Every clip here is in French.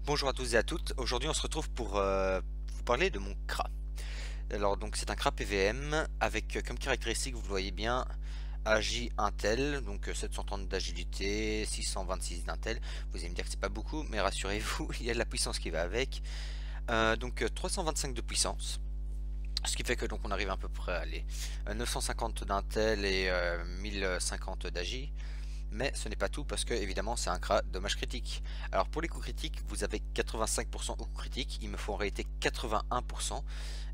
Bonjour à tous et à toutes, aujourd'hui on se retrouve pour vous parler de mon CRA. Alors donc c'est un CRA PVM avec comme caractéristique, vous le voyez bien, AJ Intel, donc 730 d'agilité, 626 d'Intel. Vous allez me dire que c'est pas beaucoup, mais rassurez-vous, il y a de la puissance qui va avec. 325 de puissance, ce qui fait que donc on arrive à peu près à les 950 d'Intel et 1050 d'AJ. Mais ce n'est pas tout parce que évidemment c'est un CRA dommage critique. Alors pour les coups critiques, vous avez 85% au coup critique, il me faut en réalité 81%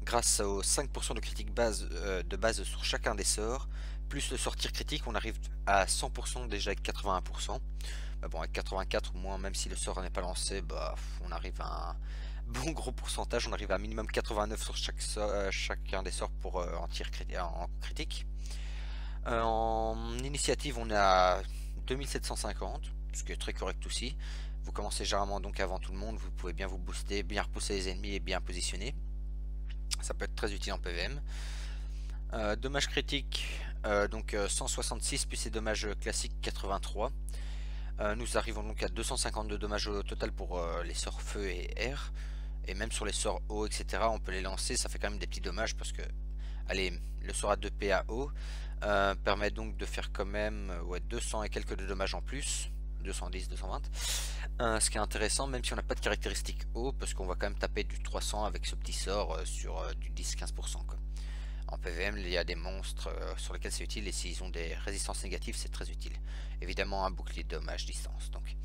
grâce aux 5% de critique de base sur chacun des sorts, plus le sortir critique, on arrive à 100% déjà avec 81%. Bah bon, avec 84 au moins, même si le sort n'est pas lancé, bah on arrive à un bon gros pourcentage, on arrive à un minimum 89 sur chacun des sorts pour en critique. En initiative, on est à 2750, ce qui est très correct aussi. Vous commencez généralement donc avant tout le monde, vous pouvez bien vous booster, bien repousser les ennemis et bien positionner. Ça peut être très utile en PVM. Dommages critiques, 166 plus les dommages classiques 83. Nous arrivons donc à 252 dommages au total pour les sorts feu et air. Et même sur les sorts eau, etc., on peut les lancer, ça fait quand même des petits dommages parce que, allez, le sort à 2 PA eau permet donc de faire quand même 200 et quelques de dommages en plus, 210, 220. Ce qui est intéressant, même si on n'a pas de caractéristiques eau, parce qu'on va quand même taper du 300 avec ce petit sort sur du 10-15%. En PVM, il y a des monstres sur lesquels c'est utile, et s'ils ont des résistances négatives, c'est très utile. Évidemment, un bouclier de dommage distance. Donc.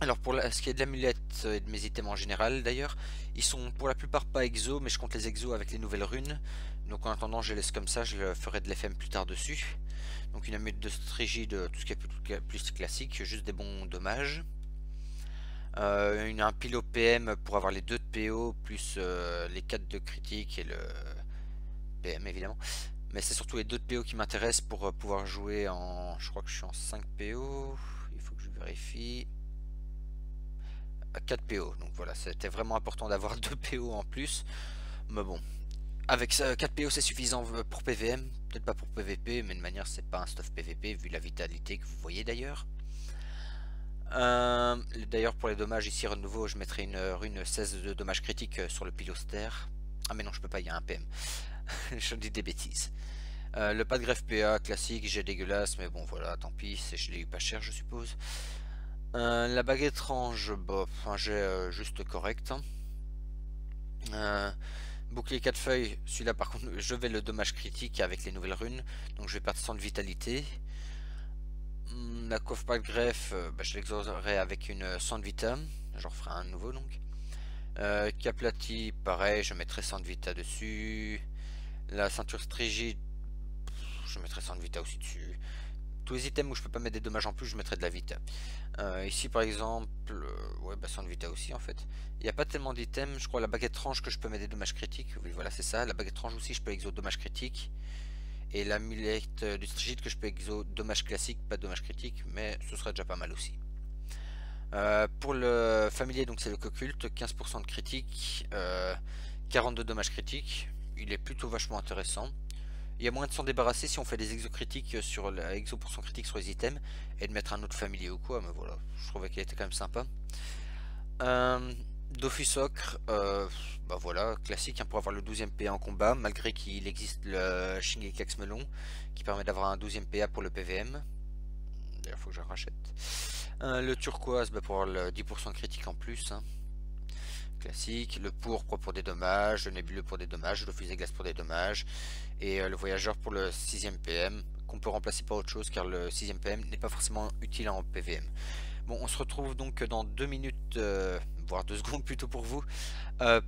Alors pour ce qui est de l'amulette et de mes items en général d'ailleurs, ils sont pour la plupart pas exo, mais je compte les exos avec les nouvelles runes. Donc en attendant je les laisse comme ça, je ferai de l'FM plus tard dessus. Donc une amulette de Strigide, tout ce qui est plus classique, juste des bons dommages. Un pilo PM pour avoir les 2 de PO, plus les 4 de critique et le PM évidemment. Mais c'est surtout les 2 de PO qui m'intéressent pour pouvoir jouer en... Je crois que je suis en 5 PO, il faut que je vérifie... 4 PO, donc voilà, c'était vraiment important d'avoir 2 PO en plus, mais bon, avec ça, 4 PO c'est suffisant pour PVM, peut-être pas pour PVP, mais de manière c'est pas un stuff PVP vu la vitalité que vous voyez d'ailleurs. D'ailleurs pour les dommages ici de nouveau je mettrai une rune 16 de dommages critiques sur le pilostère. Ah mais non je peux pas, il y a un PM, je dis des bêtises. Le pas de greffe PA classique, j'ai dégueulasse, mais bon voilà, tant pis, je l'ai eu pas cher je suppose. La bague étrange, bof, j'ai juste correct. Bouclier 4 feuilles, celui-là par contre je vais le dommage critique avec les nouvelles runes, donc je vais perdre 100 de vitalité. La coiffe pas de greffe, je l'exaucerai avec une 100 de vita, j'en ferai un nouveau donc. Caplati, pareil, je mettrai 100 de vita dessus. La ceinture strigide, je mettrai 100 de vita aussi dessus. Tous les items où je peux pas mettre des dommages en plus, je mettrai de la vita. Ici par exemple, ouais, 100 de vita aussi en fait. Il n'y a pas tellement d'items, je crois la baguette tranche que je peux mettre des dommages critiques. Oui, voilà, c'est ça. La baguette tranche aussi, je peux exo dommages critiques. Et l'amulette du Strigide que je peux exo dommages classiques, pas de dommages critiques, mais ce serait déjà pas mal aussi. Pour le familier, donc c'est le Cocculte, 15% de critique, 42 dommages critiques. Il est plutôt vachement intéressant. Il y a moyen de s'en débarrasser si on fait des exos critiques sur la exo pour son critique sur les items et de mettre un autre familier ou quoi, mais voilà, je trouvais qu'il était quand même sympa. Dofus Ocre, bah voilà, classique pour avoir le 12ème PA en combat, malgré qu'il existe le Shingeki Melon qui permet d'avoir un 12ème PA pour le PVM. D'ailleurs, faut que je le rachète. Le turquoise pour avoir le 10% de critique en plus. Classique, le pourpre pour des dommages, le nébuleux pour des dommages, le fusil glace pour des dommages, et le voyageur pour le 6ème PM, qu'on peut remplacer par autre chose car le 6ème PM n'est pas forcément utile en PVM. Bon, on se retrouve donc dans 2 minutes, voire 2 secondes plutôt pour vous,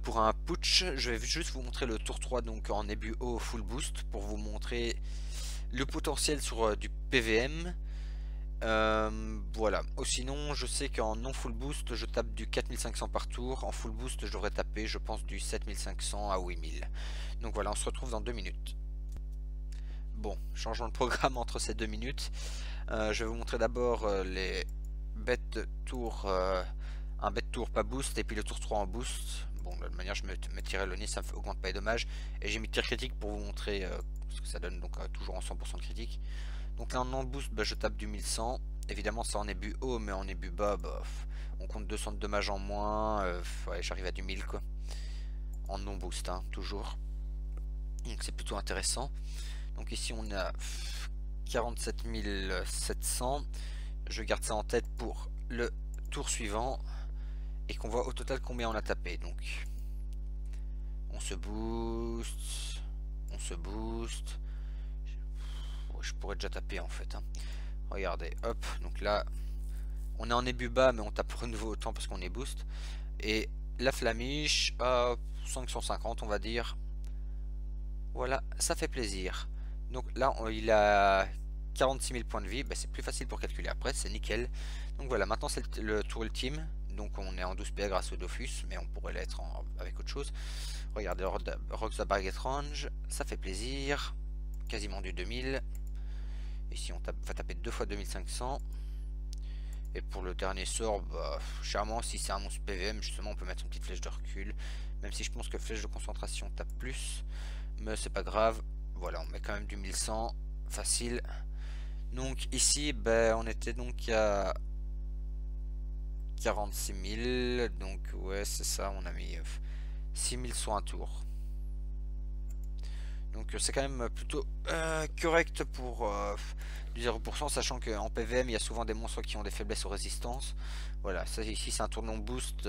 pour un putsch. Je vais juste vous montrer le tour 3 donc en ébu haut full boost pour vous montrer le potentiel sur du PVM. Voilà. Sinon, je sais qu'en non full boost, je tape du 4500 par tour. En full boost, je devrais taper, je pense, du 7500 à 8000. Donc voilà, on se retrouve dans 2 minutes. Bon, changeons de programme entre ces 2 minutes. Je vais vous montrer d'abord les bêtes tour, un bête tour pas boost et puis le tour 3 en boost. Bon, de toute manière, je me tirerai le nez, ça me augmente pas les dommages. Et j'ai mis tir critique pour vous montrer ce que ça donne, donc toujours en 100% de critique. Donc là en non boost, je tape du 1100. Évidemment ça en est bu haut, mais en est bu bas, On compte 200 de dommages en moins. Ouais, j'arrive à du 1000 quoi. En non boost, hein, toujours. Donc c'est plutôt intéressant. Donc ici on a 47 700. Je garde ça en tête pour le tour suivant. Et qu'on voit au total combien on a tapé. Donc on se booste. On se booste. Je pourrais déjà taper en fait, hein. Regardez, hop, donc là on est en ébu bas mais on tape renouveau autant parce qu'on est boost. Et la flamiche à 550 on va dire. Voilà, ça fait plaisir. Donc là il a 46 000 points de vie, bah, c'est plus facile pour calculer après, c'est nickel. Donc voilà, maintenant c'est le tour ultime. Donc on est en 12 PA grâce au Dofus, mais on pourrait l'être avec autre chose. Regardez, Rocks the Baguette Range, ça fait plaisir. Quasiment du 2000. Ici on va taper 2 fois 2500. Et pour le dernier sort, bah, charmant, si c'est un monstre PVM, justement on peut mettre une petite flèche de recul. Même si je pense que flèche de concentration tape plus. Mais c'est pas grave. Voilà, on met quand même du 1100. Facile. Donc ici, ben, on était donc à 46 000. Donc ouais, c'est ça, on a mis 6 000 sur un tour. Donc c'est quand même plutôt correct pour du 0%, sachant qu'en PVM il y a souvent des monstres qui ont des faiblesses aux résistances. Voilà, ça ici c'est un tour non boost,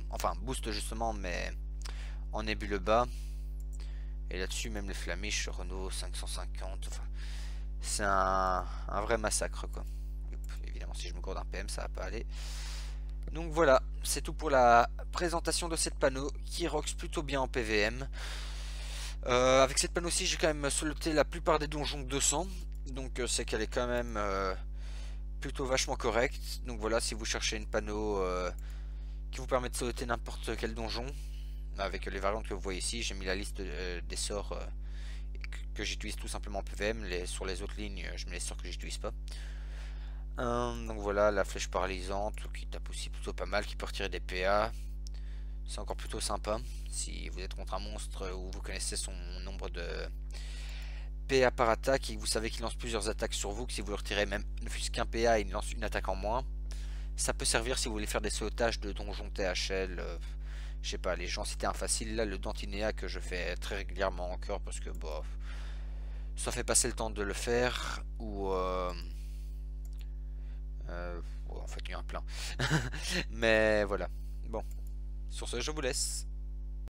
enfin boost justement, mais en nébuleux bas. Et là-dessus même les flamiches, Renault 550, enfin, c'est un vrai massacre quoi. Évidemment si je me gourde un PM ça va pas aller. Donc voilà, c'est tout pour la présentation de cette panneau qui rocks plutôt bien en PVM. Avec cette panneau ci j'ai quand même soloté la plupart des donjons de 200. Donc c'est qu'elle est quand même plutôt vachement correcte. Donc voilà, si vous cherchez une panneau qui vous permet de soloter n'importe quel donjon, avec les variantes que vous voyez ici, j'ai mis la liste des sorts que j'utilise tout simplement en PVM. Sur les autres lignes, je mets les sorts que j'utilise pas. Donc voilà, la flèche paralysante qui tape aussi plutôt pas mal, qui peut retirer des PA. C'est encore plutôt sympa si vous êtes contre un monstre ou vous connaissez son nombre de PA par attaque et que vous savez qu'il lance plusieurs attaques sur vous, que si vous le retirez même ne fût-ce qu'un PA, il lance une attaque en moins. Ça peut servir si vous voulez faire des sautages de donjons THL, je sais pas, les gens c'était un facile, là le Dantinéa que je fais très régulièrement encore parce que bah, ça fait passer le temps de le faire, ou en fait il y en a plein. Mais voilà, bon, sur ce je vous laisse.